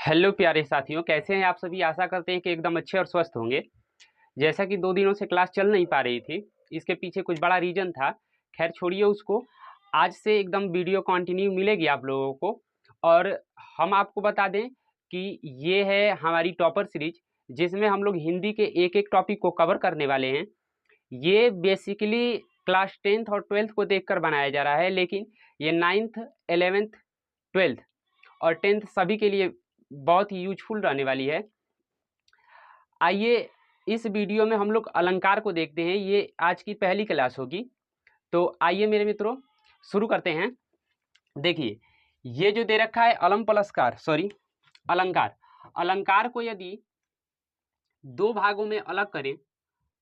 Hello प्यारे साथियों, कैसे हैं आप सभी। आशा करते हैं कि एकदम अच्छे और स्वस्थ होंगे। जैसा कि 2 दिनों से क्लास चल नहीं पा रही थी, इसके पीछे कुछ बड़ा रीज़न था। खैर छोड़िए उसको। आज से एकदम वीडियो कंटिन्यू मिलेगी आप लोगों को। और हम आपको बता दें कि ये है हमारी टॉपर सीरीज, जिसमें हम लोग हिंदी के एक-एक टॉपिक को कवर करने वाले हैं। ये बेसिकली क्लास 10th और 12th को देखकर बनाया जा रहा है, लेकिन ये 9th, 11th, 12th और 10th सभी के लिए बहुत ही यूजफुल रहने वाली है। आइए इस वीडियो में हम लोग अलंकार को देखते हैं। ये आज की पहली क्लास होगी। तो आइए मेरे मित्रों शुरू करते हैं। देखिए ये जो दे रखा है अलंकार। अलंकार को यदि दो भागों में अलग करें,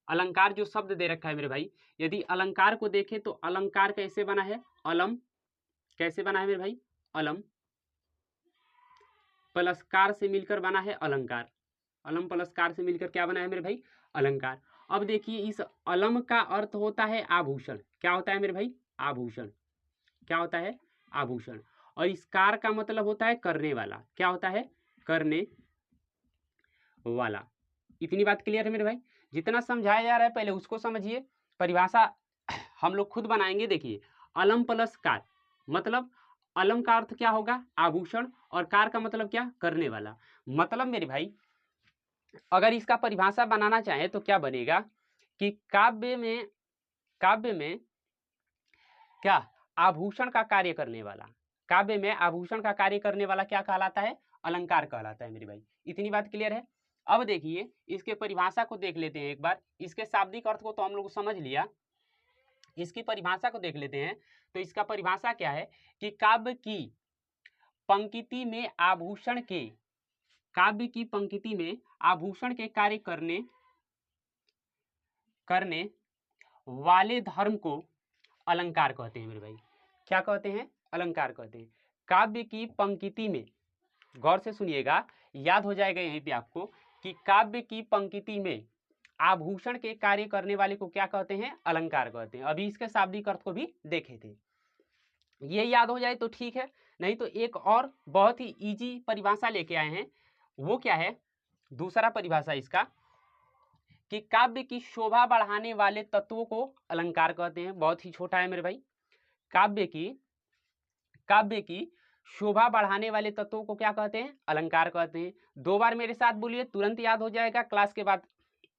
अलंकार जो शब्द दे रखा है मेरे भाई, यदि अलंकार को देखें तो अलंकार कैसे बना है, अलम कैसे बना है मेरे भाई, अलम प्लस कार से मिलकर बना है अलंकार। अलम प्लस कार से मिलकर क्या बना है मेरे भाई, अलंकार। अब देखिए इस अलम का अर्थ होता है आभूषण। क्या होता है मेरे भाई, आभूषण। क्या होता है, आभूषण। और इस कार का मतलब होता है करने वाला। क्या होता है, करने वाला। इतनी बात क्लियर है मेरे भाई। जितना समझाया जा रहा है पहले उसको समझिए। परिभाषा हम लोग खुद बनाएंगे। देखिए अलम प्लस कार मतलब अलम का अर्थ क्या होगा, आभूषण, और कार का मतलब क्या, करने वाला। मतलब मेरे भाई अगर इसका परिभाषा बनाना चाहे तो क्या बनेगा कि काव्य में क्या, आभूषण का कार्य करने वाला। काव्य में आभूषण का कार्य करने वाला क्या कहलाता है, अलंकार कहलाता है मेरे भाई। इतनी बात क्लियर है। अब देखिए इसके परिभाषा को देख लेते हैं एक बार। इसके शाब्दिक अर्थ को तो हम लोग समझ लिया, इसकी परिभाषा को देख लेते हैं। तो इसका परिभाषा क्या है कि काव्य की पंक्ति में आभूषण के, काव्य की पंक्ति में आभूषण के कार्य करने वाले धर्म को अलंकार कहते हैं मेरे भाई। क्या कहते हैं, अलंकार कहते हैं। काव्य की पंक्ति में, गौर से सुनिएगा, याद हो जाएगा यहीं पे आपको कि काव्य की पंक्ति में आभूषण के कार्य करने वाले को क्या कहते हैं, अलंकार कहते हैं। अभी इसके शाब्दिक अर्थ को भी देखे थे। ये याद हो जाए तो ठीक है, नहीं तो एक और बहुत ही इजी परिभाषा लेके आए हैं। वो क्या है, दूसरा परिभाषा इसका कि काव्य की शोभा बढ़ाने वाले तत्वों को अलंकार कहते हैं। बहुत ही छोटा है मेरे भाई। काव्य की शोभा बढ़ाने वाले तत्वों को क्या कहते हैं, अलंकार कहते हैं। 2 बार मेरे साथ बोलिए, तुरंत याद हो जाएगा, क्लास के बाद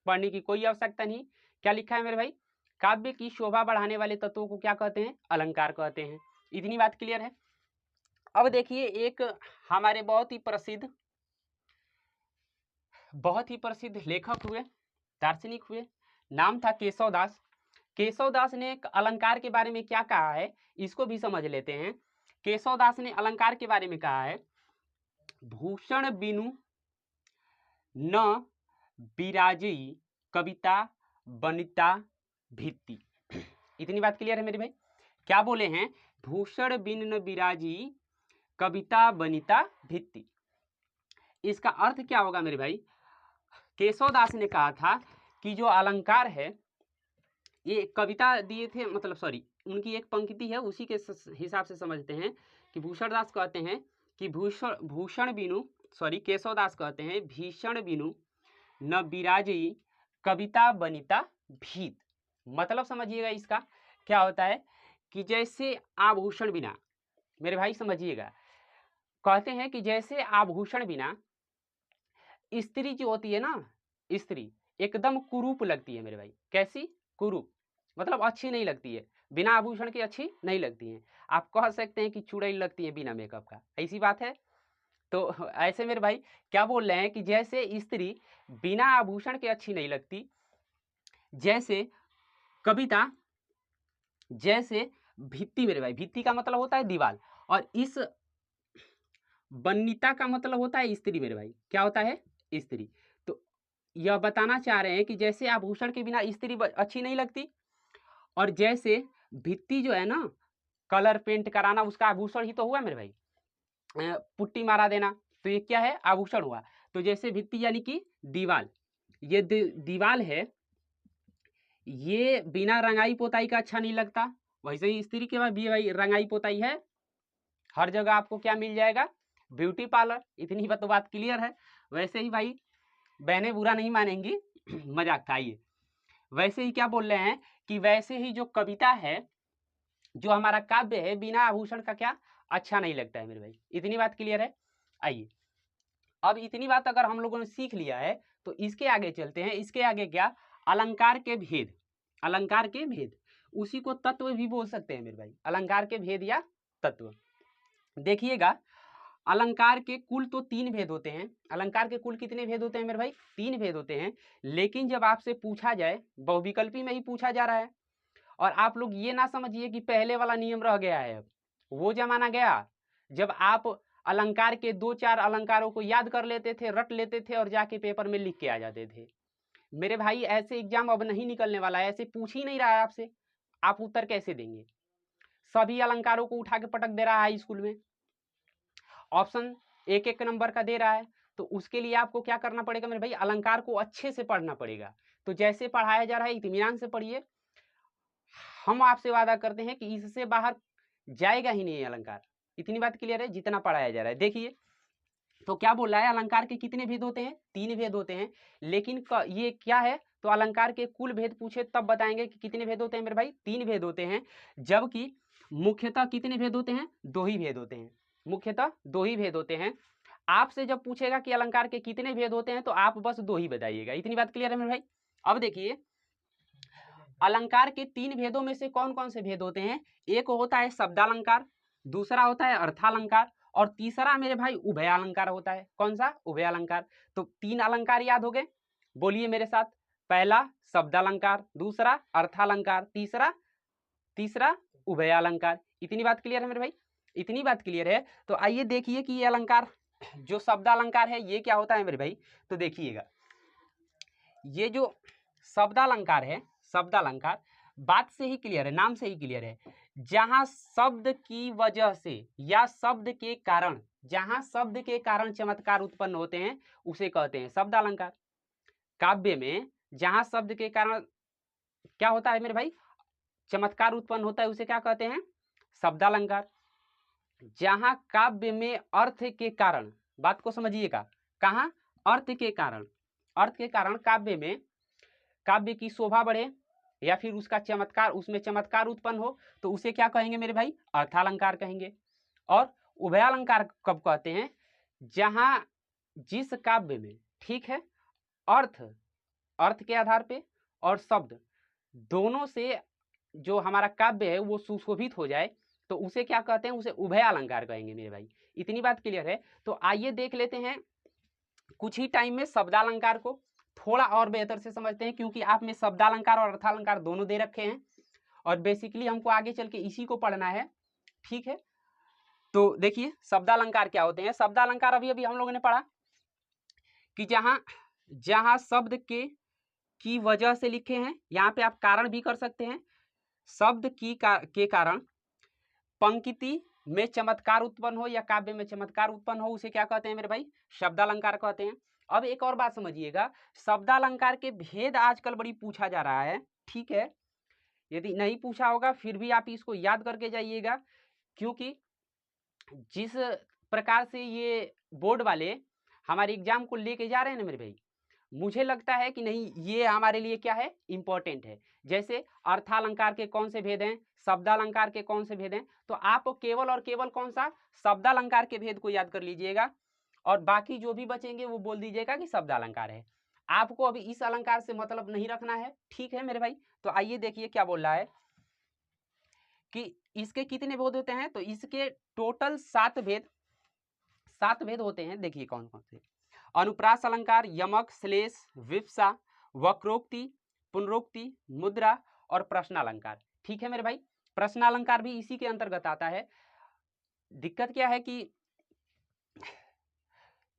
पढ़ने की कोई आवश्यकता नहीं। क्या लिखा है मेरे भाई, काव्य की शोभा बढ़ाने वाले तत्वों को क्या कहते हैं, अलंकार कहते हैं। इतनी बात क्लियर है। अब देखिए एक हमारे बहुत ही प्रसिद्ध लेखक हुए, दार्शनिक हुए, नाम था केशव दास। केशव दास ने एक अलंकार के बारे में क्या कहा है, इसको भी समझ लेते हैं। केशव दास ने अलंकार के बारे में कहा है, भूषण बिनु न बिराजी कविता बनिता भित्ति। इतनी बात क्लियर है मेरे भाई। क्या बोले हैं, भूषण बिन न बिराजी कविता बनिता भित्ति। इसका अर्थ क्या होगा मेरे भाई, केशव दास ने कहा था कि जो अलंकार है, ये कविता दिए थे, मतलब सॉरी उनकी एक पंक्ति है, उसी के हिसाब से समझते हैं कि भूषण दास कहते हैं कि भूषण बिनु, सॉरी केशव दास कहते हैं, भीषण बिनु न बिराजी कविता बनिता भीत। मतलब समझिएगा इसका क्या होता है कि जैसे आभूषण बिना, मेरे भाई समझिएगा, कहते हैं कि जैसे आभूषण बिना स्त्री जो होती है ना, स्त्री एकदम कुरूप लगती है मेरे भाई। कैसी, कुरूप, मतलब अच्छी नहीं लगती है, बिना आभूषण की अच्छी नहीं लगती है। आप कह सकते हैं कि चुड़ैल लगती है बिना मेकअप का, ऐसी बात है। तो ऐसे मेरे भाई क्या बोल रहे हैं कि जैसे स्त्री बिना आभूषण के अच्छी नहीं लगती, जैसे कविता, जैसे भित्ति मेरे भाई, भित्ति का मतलब होता है दीवार, और इस बन्निता का मतलब होता है स्त्री मेरे भाई। क्या होता है, स्त्री। तो यह बताना चाह रहे हैं कि जैसे आभूषण के बिना स्त्री अच्छी नहीं लगती, और जैसे भित्ति जो है ना, कलर पेंट कराना उसका आभूषण ही तो हुआ मेरे भाई, पुट्टी मारा देना, तो ये क्या है, आभूषण हुआ। तो जैसे भित्ति यानी कि दीवाल, ये दीवाल है, ये बिना रंगाई पोताई का अच्छा नहीं लगता। वैसे ही स्त्री के बाद भी भाई रंगाई पोताई है, हर जगह आपको क्या मिल जाएगा, ब्यूटी पार्लर, इतनी तो बात क्लियर है। वैसे ही भाई बहनें बुरा नहीं मानेंगी, मजाक था ये। वैसे ही क्या बोल रहे हैं कि वैसे ही जो कविता है, जो हमारा काव्य है, बिना आभूषण का क्या अच्छा नहीं लगता है मेरे भाई। इतनी बात क्लियर है। आइए अब इतनी बात अगर हम लोगों ने सीख लिया है तो इसके आगे चलते हैं। इसके आगे क्या, अलंकार के भेद। अलंकार के भेद, उसी को तत्व भी बोल सकते हैं मेरे भाई, अलंकार के भेद या तत्व। देखिएगा अलंकार के कुल तो 3 भेद होते हैं। अलंकार के कुल कितने भेद होते हैं मेरे भाई? 3 भेद होते हैं। लेकिन जब आपसे पूछा जाए, बहुविकल्पी में ही पूछा जा रहा है, और आप लोग ये ना समझिए कि पहले वाला नियम रह गया है। अब वो जमाना गया जब आप अलंकार के 2-4 अलंकारों को याद कर लेते थे, रट लेते थे और जाके पेपर में लिख के आ जाते थे। मेरे भाई ऐसे एग्जाम अब नहीं निकलने वाला है, ऐसे पूछ ही नहीं रहा है आपसे, आप उत्तर कैसे देंगे? सभी अलंकारों को उठा के पटक दे रहा है स्कूल में, ऑप्शन एक एक नंबर का दे रहा है। तो उसके लिए आपको क्या करना पड़ेगा मेरे भाई? अलंकार को अच्छे से पढ़ना पड़ेगा। तो जैसे पढ़ाया जा रहा है इत्मीनान से पढ़िए। हम आपसे वादा करते हैं कि इससे बाहर जाएगा ही नहीं अलंकार। इतनी बात क्लियर है जितना पढ़ाया जा रहा है। देखिए तो क्या बोल रहा है, अलंकार के कितने भेद होते हैं? 3 भेद होते हैं। लेकिन ये क्या है, तो अलंकार के कुल भेद पूछे तब बताएंगे कि कितने भेद होते हैं मेरे भाई? 3 भेद होते हैं। जबकि मुख्यतः कितने भेद होते हैं? 2 ही भेद होते हैं। मुख्यतः 2 ही भेद होते हैं। आपसे जब पूछेगा कि अलंकार के कितने भेद होते हैं तो आप बस 2 ही बताइएगा। इतनी बात क्लियर है मेरे भाई। अब देखिए अलंकार के 3 भेदों में से कौन कौन से भेद होते हैं? एक होता है शब्दालंकार, दूसरा होता है अर्थालंकार, और तीसरा मेरे भाई उभयालंकार होता है। कौन सा? उभयालंकार। तो 3 अलंकार याद हो गए, बोलिए मेरे साथ। पहला शब्दालंकार, दूसरा अर्थालंकार, तीसरा उभयालंकार। इतनी बात क्लियर है मेरे भाई? इतनी बात क्लियर है। तो आइए देखिए कि ये अलंकार जो शब्दालंकार है ये क्या होता है मेरे भाई। तो देखिएगा ये जो शब्दालंकार है, शब्दालंकार बात से ही क्लियर है, नाम से ही क्लियर है। जहां शब्द की वजह से या शब्द के कारण, जहां शब्द के कारण चमत्कार उत्पन्न होते हैं उसे कहते हैं शब्दालंकार। काव्य में जहां शब्द के कारण क्या होता है मेरे भाई? चमत्कार उत्पन्न होता है, उसे क्या कहते हैं? शब्दालंकार। जहां काव्य में अर्थ के कारण, बात को समझिएगा, कहां? अर्थ के कारण, अर्थ के कारण काव्य में, काव्य की शोभा बढ़े या फिर उसका चमत्कार, उसमें चमत्कार उत्पन्न हो तो उसे क्या कहेंगे मेरे भाई? अर्थालंकार कहेंगे। और उभयालंकार कब कहते हैं? जहां जिस काव्य में, ठीक है, अर्थ, अर्थ के आधार पे और शब्द दोनों से जो हमारा काव्य है वो सुशोभित हो जाए तो उसे क्या कहते हैं? उसे उभयालंकार कहेंगे मेरे भाई। इतनी बात क्लियर है। तो आइए देख लेते हैं कुछ ही टाइम में शब्दालंकार को थोड़ा और बेहतर से समझते हैं, क्योंकि आप में शब्दालंकार और अर्थालंकार दोनों दे रखे हैं और बेसिकली हमको आगे चल के इसी को पढ़ना है, ठीक है। तो देखिए शब्दालंकार क्या होते हैं। शब्दालंकार अभी अभी हम लोगों ने पढ़ा कि जहां जहां शब्द की वजह से लिखे हैं, यहाँ पे आप कारण भी कर सकते हैं। शब्द के कारण पंक्ति में चमत्कार उत्पन्न हो या काव्य में चमत्कार उत्पन्न हो उसे क्या कहते हैं मेरे भाई? शब्दालंकार कहते हैं। अब एक और बात समझिएगा, शब्दालंकार के भेद आजकल बड़ी पूछा जा रहा है, ठीक है। यदि नहीं पूछा होगा फिर भी आप इसको याद करके जाइएगा, क्योंकि जिस प्रकार से ये बोर्ड वाले हमारे एग्जाम को लेके जा रहे हैं ना मेरे भाई, मुझे लगता है कि नहीं ये हमारे लिए क्या है? इंपॉर्टेंट है। जैसे अर्थालंकार के कौन से भेद हैं, शब्दालंकार के कौन से भेद हैं, तो आप केवल और केवल कौन सा? शब्दालंकार के भेद को याद कर लीजिएगा और बाकी जो भी बचेंगे वो बोल दीजिएगा कि शब्दालंकार है। आपको अभी इस अलंकार से मतलब नहीं रखना है, ठीक है मेरे भाई। तो आइए देखिए क्या बोल रहा है कि इसके कितने भेद होते हैं। तो इसके टोटल 7 भेद होते हैं। देखिए कौन कौन से? अनुप्रास अलंकार, यमक, श्लेष, विप्सा, वक्रोक्ति, पुनरोक्ति, मुद्रा और प्रश्नालंकार, ठीक है मेरे भाई। प्रश्नालंकार भी इसी के अंतर्गत आता है। दिक्कत क्या है कि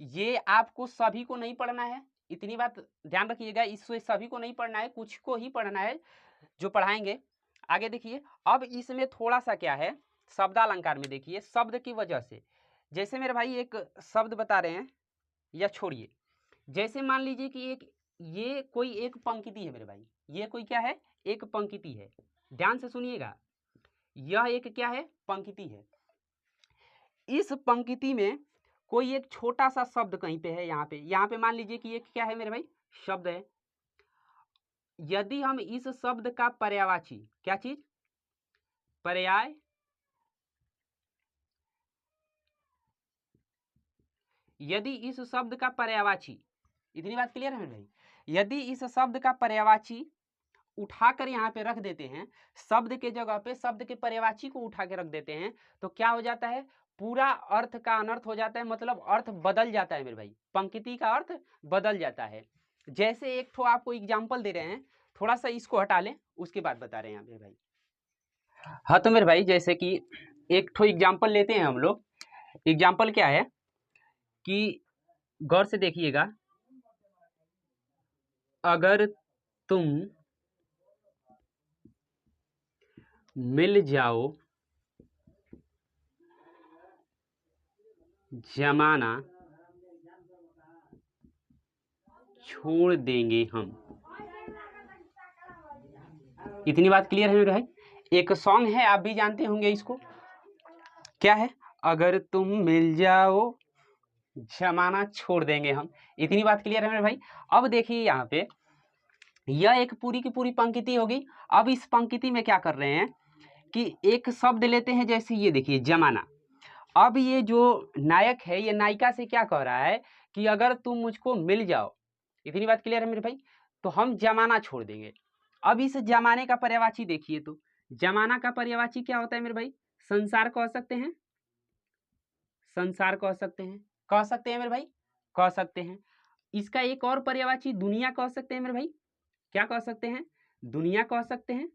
ये आपको सभी को नहीं पढ़ना है, इतनी बात ध्यान रखिएगा। इससे सभी को नहीं पढ़ना है, कुछ को ही पढ़ना है जो पढ़ाएंगे। आगे देखिए अब इसमें थोड़ा सा क्या है, शब्दालंकार में देखिए शब्द की वजह से, जैसे मेरे भाई एक शब्द बता रहे हैं या छोड़िए, जैसे मान लीजिए कि ये कोई एक पंक्ति है मेरे भाई, ये कोई क्या है? एक पंक्ति है। ध्यान से सुनिएगा, यह एक क्या है? पंक्ति है। इस पंक्ति में कोई एक छोटा सा शब्द कहीं पे है, यहाँ पे मान लीजिए कि ये क्या है मेरे भाई, शब्द है। यदि हम इस शब्द का पर्यायवाची, क्या चीज, पर्याय, यदि इस शब्द का पर्यायवाची, इतनी बात क्लियर है मेरे भाई, यदि इस शब्द का पर्यायवाची उठाकर यहाँ पे रख देते हैं, शब्द के जगह पे शब्द के पर्यायवाची को उठा के रख देते हैं, तो क्या हो जाता है, पूरा अर्थ का अनर्थ हो जाता है, मतलब अर्थ बदल जाता है मेरे भाई, पंक्ति का अर्थ बदल जाता है। जैसे एक ठो आपको एग्जाम्पल दे रहे हैं, थोड़ा सा इसको हटा लें, उसके बाद बता रहे हैं मेरे भाई। हाँ तो मेरे भाई जैसे कि एक ठो एग्जाम्पल लेते हैं हम लोग। एग्जाम्पल क्या है कि गौर से देखिएगा, अगर तुम मिल जाओ जमाना छोड़ देंगे हम, इतनी बात क्लियर है मेरे भाई। एक सॉन्ग है, आप भी जानते होंगे इसको, क्या है, अगर तुम मिल जाओ जमाना छोड़ देंगे हम, इतनी बात क्लियर है मेरे भाई। अब देखिए यहाँ पे यह एक पूरी की पूरी पंक्ति होगी। अब इस पंक्ति में क्या कर रहे हैं कि एक शब्द लेते हैं, जैसे ये देखिए जमाना। अब ये जो नायक है ये नायिका से क्या कह रहा है कि अगर तुम मुझको मिल जाओ, इतनी बात क्लियर है मेरे भाई, तो हम जमाना छोड़ देंगे। अब इस जमाने का पर्यायवाची देखिए, तो जमाना का पर्यायवाची क्या होता है मेरे भाई, संसार कह सकते हैं, संसार कह सकते हैं, कह सकते हैं मेरे भाई, कह सकते हैं। इसका एक और पर्यायवाची दुनिया कह सकते हैं मेरे भाई, क्या कह सकते हैं, दुनिया कह सकते हैं,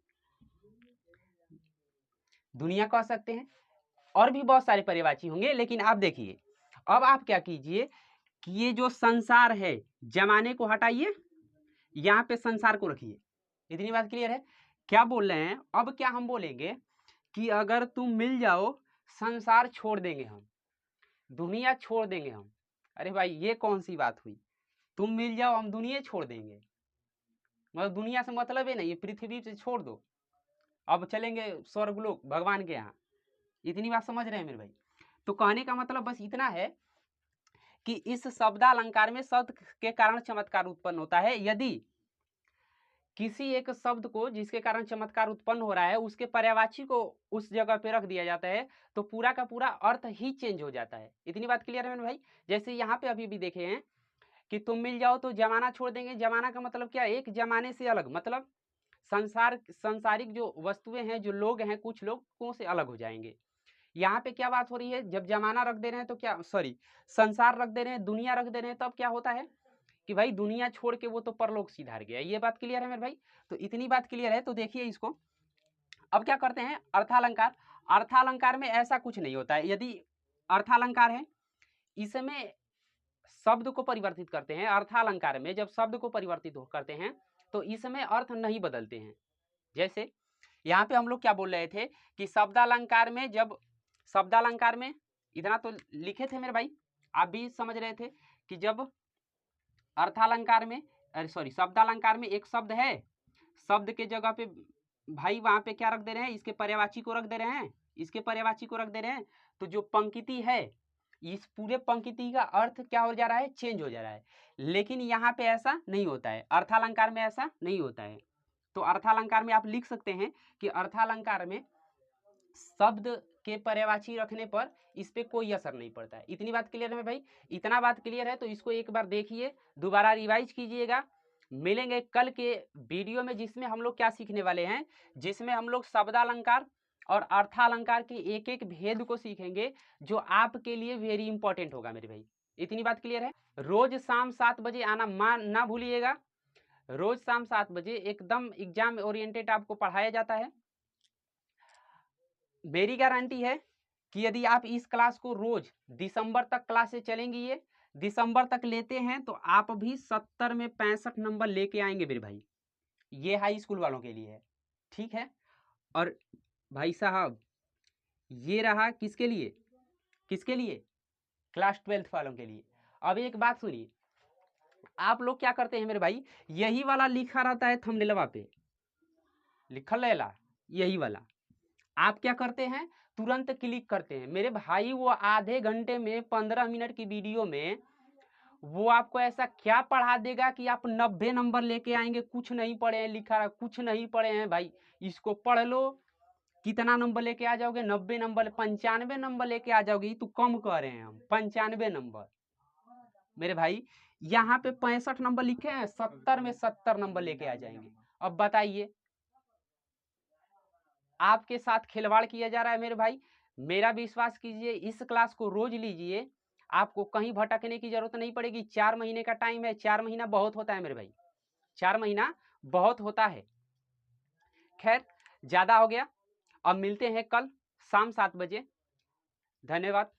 दुनिया कह सकते हैं। और भी बहुत सारे पर्यायवाची होंगे, लेकिन आप देखिए अब आप क्या कीजिए कि ये जो संसार है, जमाने को हटाइए, यहाँ पे संसार को रखिए, इतनी बात क्लियर है। क्या बोल रहे हैं, अब क्या हम बोलेंगे कि अगर तुम मिल जाओ संसार छोड़ देंगे हम, दुनिया छोड़ देंगे हम। अरे भाई ये कौन सी बात हुई, तुम मिल जाओ हम दुनिया छोड़ देंगे, मतलब दुनिया से मतलब ही नहीं, पृथ्वी से छोड़ दो, अब चलेंगे स्वर्गलोक भगवान के यहाँ, इतनी बात समझ रहे हैं मेरे भाई। तो कहने का मतलब बस इतना है कि इस शब्दालंकार में शब्द के कारण चमत्कार उत्पन्न होता है। यदि किसी एक शब्द को जिसके कारण चमत्कार उत्पन्न हो रहा है उसके पर्यायवाची को उस जगह पे रख दिया जाता है, तो पूरा का पूरा अर्थ ही चेंज हो जाता है। इतनी बात क्लियर है मेरे भाई। जैसे यहाँ पे अभी भी देखे हैं कि तुम मिल जाओ तो जमाना छोड़ देंगे, जमाना का मतलब क्या, एक जमाने से अलग, मतलब सांसारिक जो वस्तुएं हैं, जो लोग हैं, कुछ लोगों से अलग हो जाएंगे। यहाँ पे क्या बात हो रही है, जब जमाना रख दे रहे हैं तो क्या, सॉरी, संसार रख दे रहे हैं, दुनिया रख दे रहे हैं, तब क्या होता है कि भाई दुनिया छोड़ के वो तो परलोक सिधार गया। ये बात क्लियर है मेरे भाई। तो इतनी बात क्लियर है, तो देखिए इसको अब क्या करते हैं, अर्थालंकार। अर्थालंकार में ऐसा कुछ नहीं होता है। यदि अर्थालंकार है, इसमें शब्द को परिवर्तित करते हैं। अर्थालंकार में जब शब्द को परिवर्तित करते हैं तो इसमें अर्थ नहीं बदलते हैं। जैसे यहाँ पे हम लोग क्या बोल रहे थे कि शब्दालंकार में, जब शब्दालंकार में इतना तो लिखे थे मेरे भाई, आप भी समझ रहे थे कि जब अर्थालंकार में, अरे सॉरी, शब्दालंकार में एक शब्द है, शब्द के जगह पे भाई वहां पे क्या रख दे रहे हैं, इसके पर्यायवाची को रख दे रहे हैं, इसके पर्यायवाची को रख दे रहे हैं, तो जो पंक्ति है, इस पूरे पंक्ति का अर्थ क्या हो जा रहा है, चेंज हो जा रहा है। लेकिन यहाँ पे ऐसा नहीं होता है, अर्थालंकार में ऐसा नहीं होता है। तो अर्थालंकार में आप लिख सकते हैं कि अर्थालंकार में शब्द के पर्यायवाची रखने पर इस पे कोई असर नहीं पड़ता है। इतनी बात क्लियर है भाई। इतना बात क्लियर है तो इसको एक बार देखिए, दोबारा रिवाइज कीजिएगा। मिलेंगे कल के वीडियो में, जिसमें हम लोग क्या सीखने वाले हैं, जिसमें हम लोग शब्दालंकार और अर्थालंकार के एक एक भेद को सीखेंगे, जो आपके लिए वेरी इंपॉर्टेंट होगा मेरे भाई। इतनी बात क्लियर है। रोज शाम 7 बजे आना ना भूलिएगा। रोज शाम 7 बजे एकदम एग्जाम ओरिएंटेड आपको पढ़ाया जाता है। मेरी गारंटी है कि यदि आप इस क्लास को रोज दिसंबर तक क्लासेस चलेंगी, ये दिसंबर तक लेते हैं, तो आप भी 70 में 65 नंबर लेके आएंगे मेरे भाई। ये हाई स्कूल वालों के लिए है, ठीक है। और भाई साहब ये रहा किसके लिए, किसके लिए, क्लास 12th वालों के लिए। अब एक बात सुनिए, आप लोग क्या करते हैं मेरे भाई, यही वाला लिखा रहता है थंबनेलवा पे, लिखल रहेला यही वाला, आप क्या करते हैं, तुरंत क्लिक करते हैं। मेरे भाई वो आधे घंटे में 15 मिनट की वीडियो में वो आपको ऐसा क्या पढ़ा देगा कि आप 90 नंबर लेके आएंगे। कुछ नहीं पढ़े हैं, लिखा है कुछ नहीं पढ़े हैं भाई, इसको पढ़ लो, कितना नंबर लेके आ जाओगे, 90 नंबर, 95 नंबर लेके आ जाओगे। ये तो कम कर रहे हैं हम, 95 नंबर। मेरे भाई यहाँ पे 65 नंबर लिखे हैं, 70 में 70 नंबर लेके आ जाएंगे। अब बताइए, आपके साथ खिलवाड़ किया जा रहा है मेरे भाई। मेरा विश्वास कीजिए, इस क्लास को रोज लीजिए, आपको कहीं भटकने की जरूरत नहीं पड़ेगी। 4 महीने का टाइम है, 4 महीना बहुत होता है मेरे भाई, 4 महीना बहुत होता है। खैर ज्यादा हो गया, अब मिलते हैं कल शाम 7 बजे। धन्यवाद।